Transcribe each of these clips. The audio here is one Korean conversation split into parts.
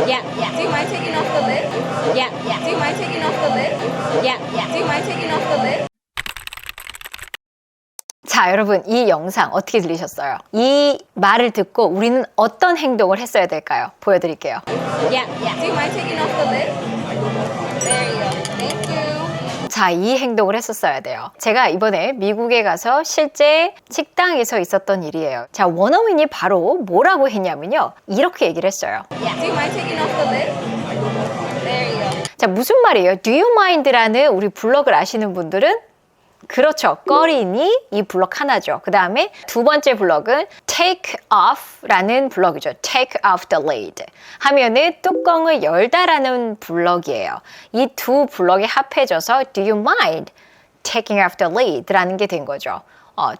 Yeah, yeah. Do you mind taking off the lid? Yeah, yeah. Do you mind taking off the lid? Yeah, yeah. Do you mind taking off the lid? 자, 여러분, 이 영상 어떻게 들리셨어요? 이 말을 듣고 우리는 어떤 행동을 했어야 될까요? 보여드릴게요. Yeah, yeah. Do you mind taking off the lid? There you go. Thank you. 자, 이 행동을 했었어야 돼요. 제가 이번에 미국에 가서 실제 식당에서 있었던 일이에요. 자, 원어민이 바로 뭐라고 했냐면요. 이렇게 얘기를 했어요. Yeah. Do you mind taking off the lid? There you go. 자, 무슨 말이에요? Do you mind라는 우리 블럭을 아시는 분들은 그렇죠. 꺼리니 이 블럭 하나죠. 그 다음에 두 번째 블럭은 take off라는 블럭이죠. take off the lid 하면은 뚜껑을 열다라는 블럭이에요. 이 두 블럭이 합해져서 do you mind taking off the lid라는 게 된 거죠.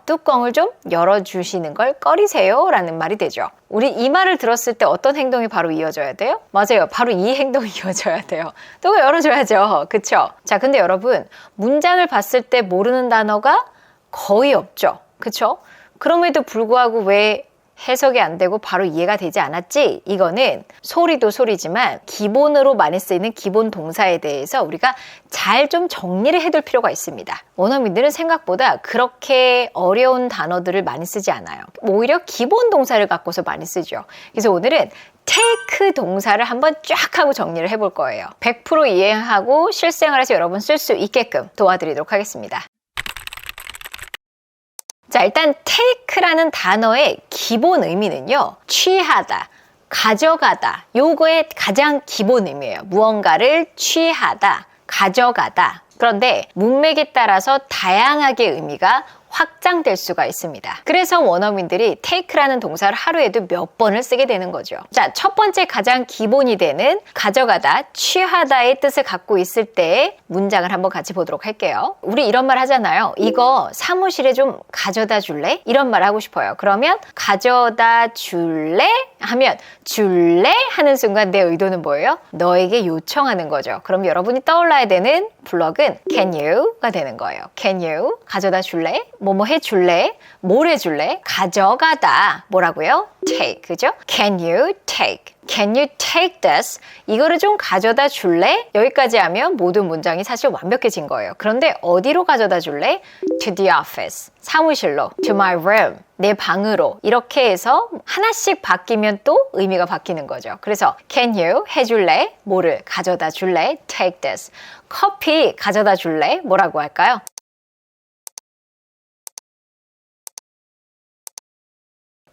뚜껑을 좀 열어주시는 걸 꺼리세요 라는 말이 되죠. 우리 이 말을 들었을 때 어떤 행동이 바로 이어져야 돼요? 맞아요. 바로 이 행동이 이어져야 돼요. 뚜껑 열어줘야죠. 그쵸? 자, 근데 여러분 문장을 봤을 때 모르는 단어가 거의 없죠. 그쵸? 그럼에도 불구하고 왜 해석이 안 되고 바로 이해가 되지 않았지? 이거는 소리도 소리지만 기본으로 많이 쓰이는 기본 동사에 대해서 우리가 잘 좀 정리를 해둘 필요가 있습니다. 원어민들은 생각보다 그렇게 어려운 단어들을 많이 쓰지 않아요. 오히려 기본 동사를 갖고서 많이 쓰죠. 그래서 오늘은 take 동사를 한번 쫙 하고 정리를 해볼 거예요. 100% 이해하고 실생활에서 여러분 쓸 수 있게끔 도와드리도록 하겠습니다. 자, 일단 take라는 단어의 기본 의미는요. 취하다, 가져가다. 요거의 가장 기본 의미예요. 무언가를 취하다, 가져가다. 그런데 문맥에 따라서 다양하게 의미가 확장될 수가 있습니다. 그래서 원어민들이 take라는 동사를 하루에도 몇 번을 쓰게 되는 거죠. 자, 첫 번째 가장 기본이 되는 가져가다, 취하다의 뜻을 갖고 있을 때의 문장을 한번 같이 보도록 할게요. 우리 이런 말 하잖아요. 이거 사무실에 좀 가져다 줄래? 이런 말 하고 싶어요. 그러면 가져다 줄래? 하면 줄래? 하는 순간 내 의도는 뭐예요? 너에게 요청하는 거죠. 그럼 여러분이 떠올라야 되는 블럭은 can you가 되는 거예요. can you 가져다 줄래? 뭐뭐 해줄래? 뭘 해줄래? 가져가다. 뭐라고요? take. 그죠? Can you take? Can you take this? 이거를 좀 가져다 줄래? 여기까지 하면 모든 문장이 사실 완벽해진 거예요. 그런데 어디로 가져다 줄래? To the office. 사무실로. To my room. 내 방으로. 이렇게 해서 하나씩 바뀌면 또 의미가 바뀌는 거죠. 그래서 can you 해줄래? 뭐를 가져다 줄래? Take this. 커피 가져다 줄래? 뭐라고 할까요?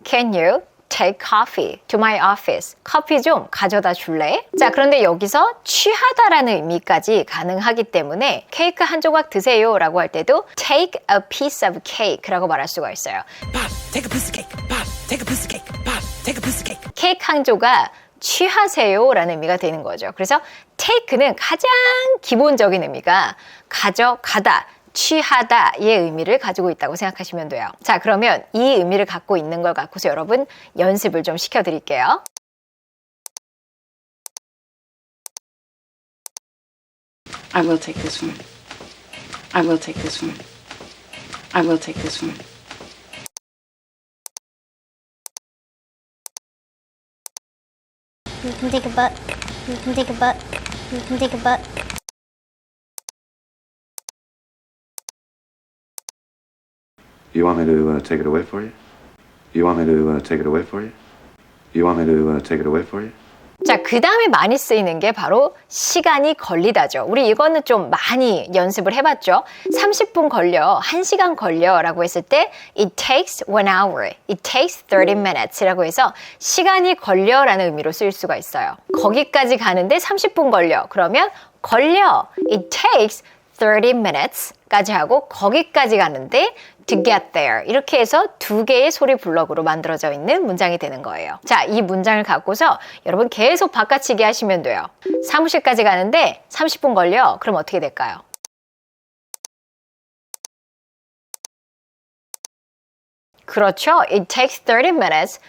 Can you take coffee to my office? 커피 좀 가져다 줄래? 자, 그런데 여기서 취하다라는 의미까지 가능하기 때문에 케이크 한 조각 드세요 라고 할 때도 take a piece of cake 라고 말할 수가 있어요. Pop, take a piece of cake. Pop, take a piece of cake. Pop, take a piece of cake. 케이크 한 조각 취하세요 라는 의미가 되는 거죠. 그래서 take는 가장 기본적인 의미가 가져가다, 취하다의 의미를 가지고 있다고 생각하시면 돼요. 자, 그러면 이 의미를 갖고 있는 걸 갖고서 여러분 연습을 좀 시켜드릴게요. I will take this one. I will take this one. I will take this one. You can take a butt. You can take a butt. You can take a butt. You want me to take it away for you? You want me to take it away for you? You want me to take it away for you? 자, 그 다음에 많이 쓰이는 게 바로 시간이 걸리다죠. 우리 이거는 좀 많이 연습을 해봤죠. 30분 걸려, 1시간 걸려 라고 했을 때 It takes 1 hour, It takes 30 minutes 라고 해서 시간이 걸려 라는 의미로 쓰일 수가 있어요. 거기까지 가는데 30분 걸려. 그러면 걸려, It takes 30 minutes 까지 하고 거기까지 가는데 to get there 이렇게 해서 두 개의 소리 블럭으로 만들어져 있는 문장이 되는 거예요. 자, 이 문장을 갖고서 여러분 계속 바꿔치기 하시면 돼요. 사무실까지 가는데 30분 걸려. 그럼 어떻게 될까요? 그렇죠. It takes 30 minutes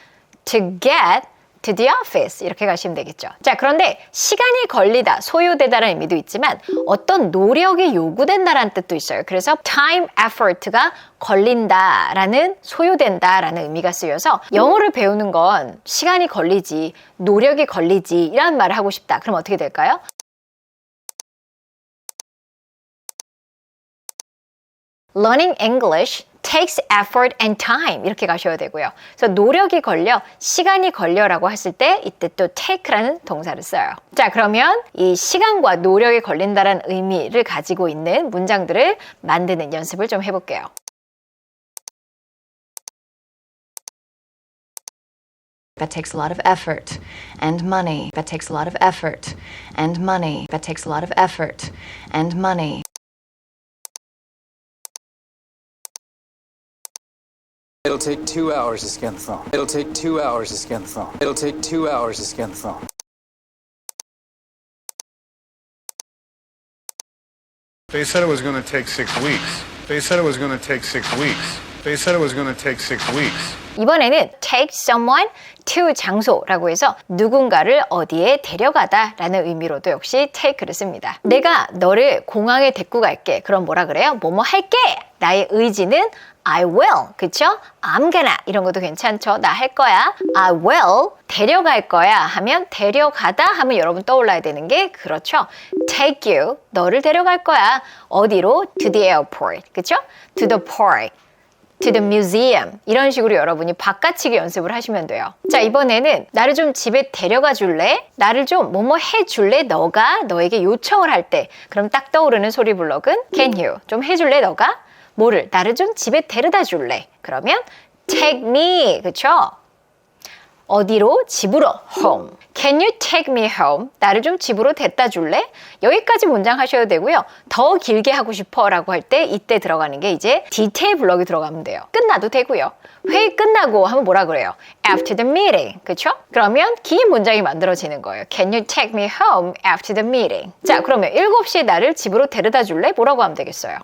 to get to the office 이렇게 가시면 되겠죠. 자, 그런데 시간이 걸리다, 소요되다라는 의미도 있지만 어떤 노력이 요구된다라는 뜻도 있어요. 그래서 time effort가 걸린다라는, 소요된다라는 의미가 쓰여서 영어를 배우는 건 시간이 걸리지, 노력이 걸리지 이런 말을 하고 싶다. 그럼 어떻게 될까요? Learning English takes effort and time 이렇게 가셔야 되고요. 그래서 노력이 걸려, 시간이 걸려라고 했을 때 이때 또 take라는 동사를 써요. 자, 그러면 이 시간과 노력이 걸린다는 의미를 가지고 있는 문장들을 만드는 연습을 좀 해볼게요. That takes a lot of effort and money. That takes a lot of effort and money. That takes a lot of effort and money. It'll take 2 hours to scan the phone. It'll take 2 hours to scan the phone. It'll take 2 hours to scan the phone. They said it was going to take 6 weeks. They said it was going to take 6 weeks. They said it was going to take 6 weeks. 이번에는 take someone to 장소라고 해서 누군가를 어디에 데려가다 라는 의미로도 역시 take를 씁니다. 내가 너를 공항에 데리고 갈게. 그럼 뭐라 그래요? 뭐뭐 할게. 나의 의지는 I will. 그쵸? I'm gonna. 이런 것도 괜찮죠? 나 할 거야. I will. 데려갈 거야 하면 데려가다 하면 여러분 떠올라야 되는 게 그렇죠. take you. 너를 데려갈 거야. 어디로? To the airport. 그쵸? To the park. to the museum 이런 식으로 여러분이 바꿔치기 연습을 하시면 돼요. 자, 이번에는 나를 좀 집에 데려가 줄래? 나를 좀 뭐뭐 해줄래? 너가 너에게 요청을 할 때 그럼 딱 떠오르는 소리 블럭은 can you 좀 해줄래? 너가 뭐를? 나를 좀 집에 데려다 줄래? 그러면 take me 그쵸? 어디로? 집으로 home. Can you take me home? 나를 좀 집으로 데려다 줄래? 여기까지 문장 하셔야 되고요. 더 길게 하고 싶어 라고 할 때 이때 들어가는 게 이제 디테일 블럭이 들어가면 돼요. 끝나도 되고요. 회의 끝나고 하면 뭐라 그래요? After the meeting. 그쵸? 그러면 긴 문장이 만들어지는 거예요. Can you take me home after the meeting? 자, 그러면 7시에 나를 집으로 데려다 줄래? 뭐라고 하면 되겠어요?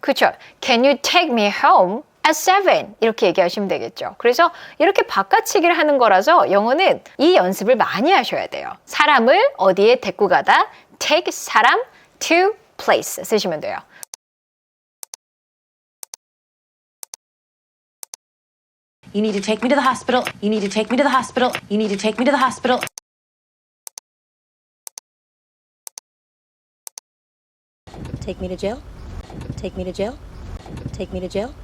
그쵸? Can you take me home at 7? 이렇게 얘기하시면 되겠죠. 그래서 이렇게 바꿔치기를 하는 거라서 영어는 이 연습을 많이 하셔야 돼요. 사람을 어디에 데리고 가다 take 사람 to place 쓰시면 돼요. You need to take me to the hospital. You need to take me to the hospital. You need to take me to the hospital. Take me to jail? Take me to jail? Take me to jail?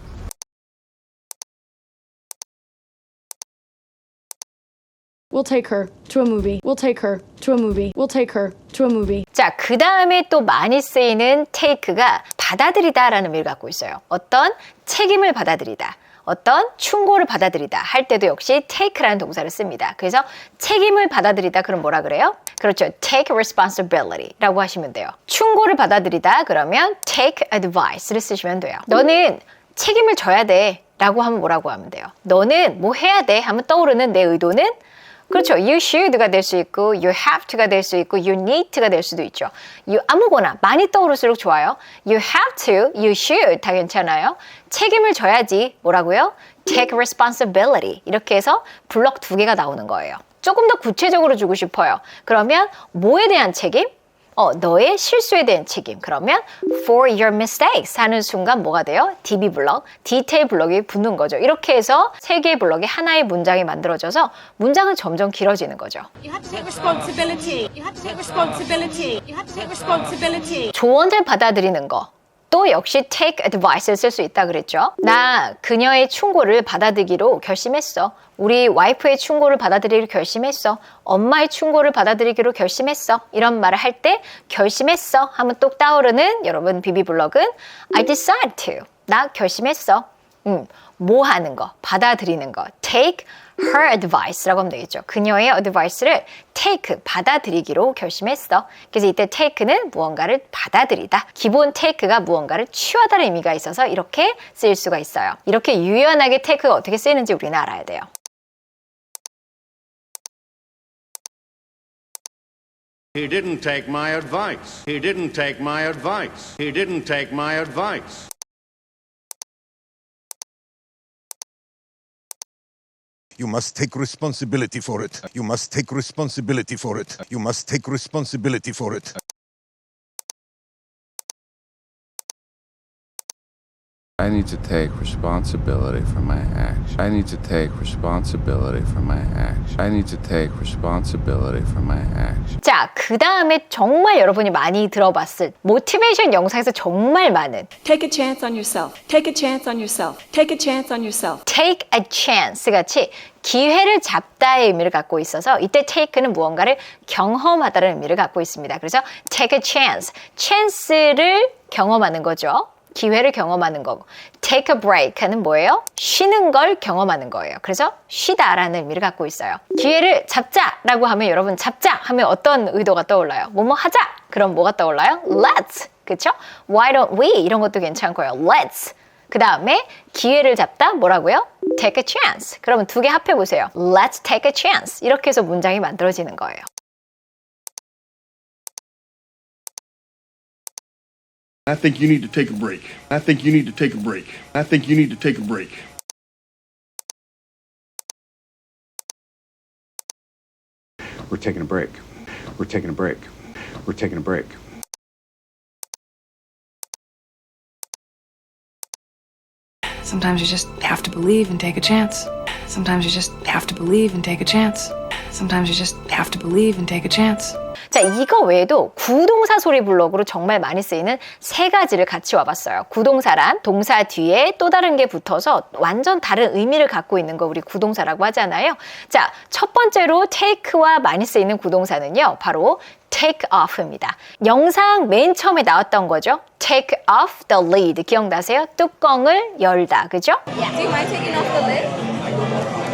We'll take her to a movie. We'll take her to a movie. We'll take her to a movie. 자, 그 다음에 또 많이 쓰이는 take가 받아들이다 라는 의미를 갖고 있어요. 어떤 책임을 받아들이다. 어떤 충고를 받아들이다 할 때도 역시 take라는 동사를 씁니다. 그래서 책임을 받아들이다 그럼 뭐라 그래요? 그렇죠. take responsibility 라고 하시면 돼요. 충고를 받아들이다 그러면 take advice를 쓰시면 돼요. 너는 책임을 져야 돼 라고 하면 뭐라고 하면 돼요? 너는 뭐 해야 돼 하면 떠오르는 내 의도는 그렇죠. You should가 될 수 있고 you have to가 될 수 있고 you need to가 될 수도 있죠. 아무거나 많이 떠오를수록 좋아요. You have to, you should 다 괜찮아요. 책임을 져야지 뭐라고요? Take responsibility 이렇게 해서 블럭 2개가 나오는 거예요. 조금 더 구체적으로 주고 싶어요. 그러면 뭐에 대한 책임? 너의 실수에 대한 책임. 그러면 for your mistakes 하는 순간 뭐가 돼요? DB 블럭, 디테일 블럭이 붙는 거죠. 이렇게 해서 3개의 블럭이 하나의 문장이 만들어져서 문장은 점점 길어지는 거죠. You have to take responsibility. You have to take responsibility. You have to take responsibility. 조언을 받아들이는 거. 또 역시 take advice를 쓸 수 있다 그랬죠. 나 그녀의 충고를 받아들이기로 결심했어. 우리 와이프의 충고를 받아들이기로 결심했어. 엄마의 충고를 받아들이기로 결심했어. 이런 말을 할 때 결심했어 하면 또 떠오르는 여러분 비비블럭은 I decide to. 나 결심했어. 뭐 하는 거, 받아들이는 거. take her advice라고 하면 되겠죠. 그녀의 advice를 take, 받아들이기로 결심했어. 그래서 이때 take는 무언가를 받아들이다. 기본 take가 무언가를 취하다는 의미가 있어서 이렇게 쓰일 수가 있어요. 이렇게 유연하게 take가 어떻게 쓰이는지 우리는 알아야 돼요. He didn't take my advice. He didn't take my advice. He didn't take my advice. You must take responsibility for it. You must take responsibility for it. You must take responsibility for it. I need to take responsibility for my action. I need to take responsibility for my action. I need to take responsibility for my action. 자, 그 다음에 정말 여러분이 많이 들어봤을 모티베이션 영상에서 정말 많은 Take a chance on yourself. Take a chance on yourself. Take a chance on yourself. take a chance 같이 기회를 잡다의 의미를 갖고 있어서 이때 take는 무언가를 경험하다는 의미를 갖고 있습니다. 그래서 take a chance, chance를 경험하는 거죠. 기회를 경험하는 거고 take a break는 뭐예요? 쉬는 걸 경험하는 거예요. 그래서 쉬다라는 의미를 갖고 있어요. 기회를 잡자라고 하면 여러분 잡자 하면 어떤 의도가 떠올라요? 뭐뭐 하자! 그럼 뭐가 떠올라요? Let's! 그쵸? Why don't we? 이런 것도 괜찮고요. Let's! 그 다음에 기회를 잡다 뭐라고요? Take a chance. 그러면 두 개 합해보세요. Let's take a chance. 이렇게 해서 문장이 만들어지는 거예요. I think you need to take a break. I think you need to take a break. I think you need to take a break. We're taking a break. We're taking a break. We're taking a break. Sometimes you just have to believe and take a chance. Sometimes you just have to believe and take a chance. Sometimes you just have to believe and take a chance. 자, 이거 외에도 구동사 소리 블록으로 정말 많이 쓰이는 세 가지를 같이 와봤어요. 구동사란 동사 뒤에 또 다른 게 붙어서 완전 다른 의미를 갖고 있는 거 우리 구동사라고 하잖아요. 자, 첫 번째로 take와 많이 쓰이는 구동사는요. 바로 take off입니다. 영상 맨 처음에 나왔던 거죠. take off the lid. 기억나세요? 뚜껑을 열다. 그죠? Do you mind taking off the lid?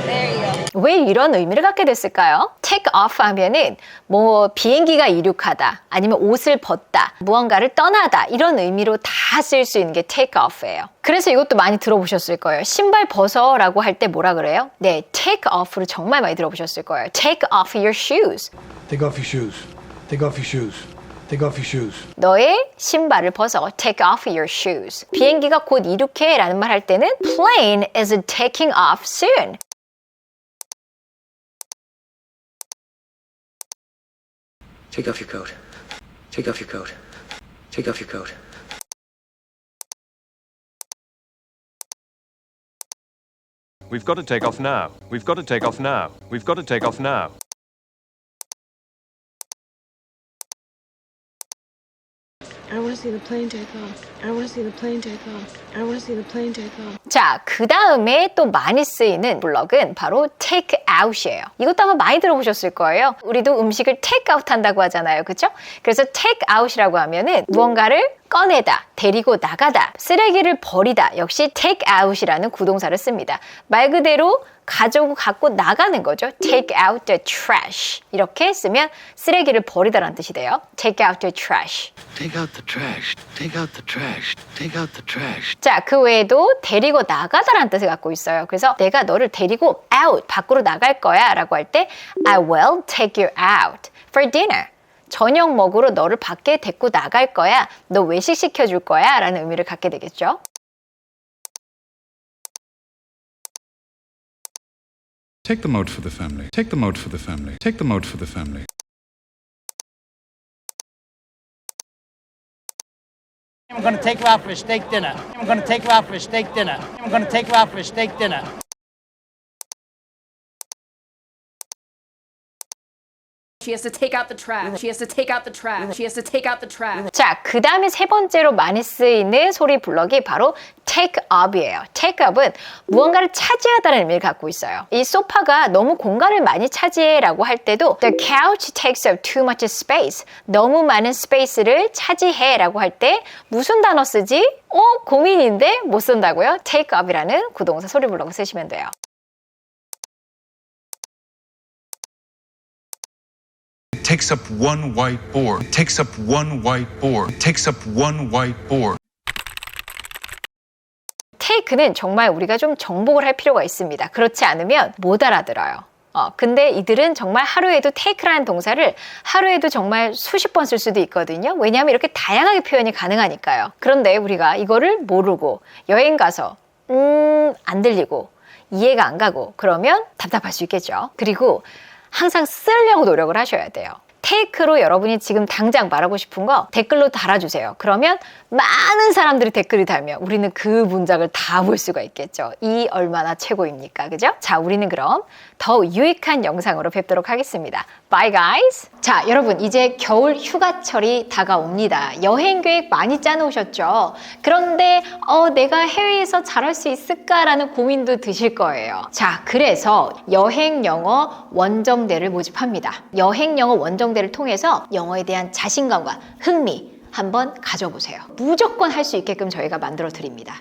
There you go. 왜 이런 의미를 갖게 됐을까요? take off 하면은 뭐 비행기가 이륙하다 아니면 옷을 벗다 무언가를 떠나다 이런 의미로 다 쓸 수 있는 게 take off예요. 그래서 이것도 많이 들어보셨을 거예요. 신발 벗어라고 할 때 뭐라 그래요? 네, take off를 정말 많이 들어보셨을 거예요. take off your shoes. Take off your shoes. Take off your shoes. Take off your shoes. 너의 신발을 벗어. Take off your shoes. 비행기가 곧 이륙해 라는 말 할 때는 plane is taking off soon. Take off your coat. Take off your coat. Take off your coat. We've got to take off now. We've got to take off now. We've got to take off now. I want to see the plane take off. I want to see the plane take off. I want to see the plane take off. 자, 그 다음에 또 많이 쓰이는 블럭은 바로 take out이에요. 이것도 아마 많이 들어보셨을 거예요. 우리도 음식을 take out 한다고 하잖아요. 그렇죠? 그래서 take out이라고 하면은 무언가를 꺼내다, 데리고 나가다, 쓰레기를 버리다 역시 take out이라는 구동사를 씁니다. 말 그대로 갖고 나가는 거죠. take out the trash. 이렇게 쓰면 쓰레기를 버리다라는 뜻이 돼요. take out the trash. Take out the trash. Take out the trash. Take out the trash. 자, 그 외에도 데리고 나가다라는 뜻을 갖고 있어요. 그래서 내가 너를 데리고 out, 밖으로 나갈 거야 라고 할 때 I will take you out for dinner. 저녁 먹으러 너를 밖에 데리고 나갈 거야. 너 외식 시켜줄 거야 라는 의미를 갖게 되겠죠. Take them out for the family. Take them out for the family. Take them out for the family. I'm going to take her out for a steak dinner. I'm going to take her out for a steak dinner. I'm going to take her out for a steak dinner. She has to take out the trash. She has to take out the trash. She has to take out the trash. 자, 그 다음에 세 번째로 많이 쓰이는 소리 블럭이 바로 take up이에요. take up은 무언가를 차지하다는 의미를 갖고 있어요. 이 소파가 너무 공간을 많이 차지해 라고 할 때도 The couch takes up too much space. 너무 많은 스페이스를 차지해 라고 할 때 무슨 단어 쓰지? 고민인데 못 쓴다고요? take up이라는 구동사 소리 블럭을 쓰시면 돼요. It takes up one whiteboard. It takes up one whiteboard. It takes up one whiteboard. take는 정말 우리가 좀 정복을 할 필요가 있습니다. 그렇지 않으면 못 알아들어요. 근데 이들은 정말 하루에도 take라는 동사를 하루에도 정말 수십 번 쓸 수도 있거든요. 왜냐하면 이렇게 다양하게 표현이 가능하니까요. 그런데 우리가 이거를 모르고 여행 가서 안 들리고 이해가 안 가고 그러면 답답할 수 있겠죠. 그리고 항상 쓰려고 노력을 하셔야 돼요. 테이크로 여러분이 지금 당장 말하고 싶은 거 댓글로 달아주세요. 그러면 많은 사람들이 댓글을 달면 우리는 그 문장을 다 볼 수가 있겠죠. 이 얼마나 최고입니까? 그죠? 자, 우리는 그럼 더 유익한 영상으로 뵙도록 하겠습니다. Bye guys! 자, 여러분 이제 겨울 휴가철이 다가옵니다. 여행 계획 많이 짜놓으셨죠? 그런데 내가 해외에서 잘할 수 있을까라는 고민도 드실 거예요. 자, 그래서 여행 영어 원정대를 모집합니다. 여행 영어 원정대를 통해서 영어에 대한 자신감과 흥미 한번 가져보세요. 무조건 할 수 있게끔 저희가 만들어 드립니다.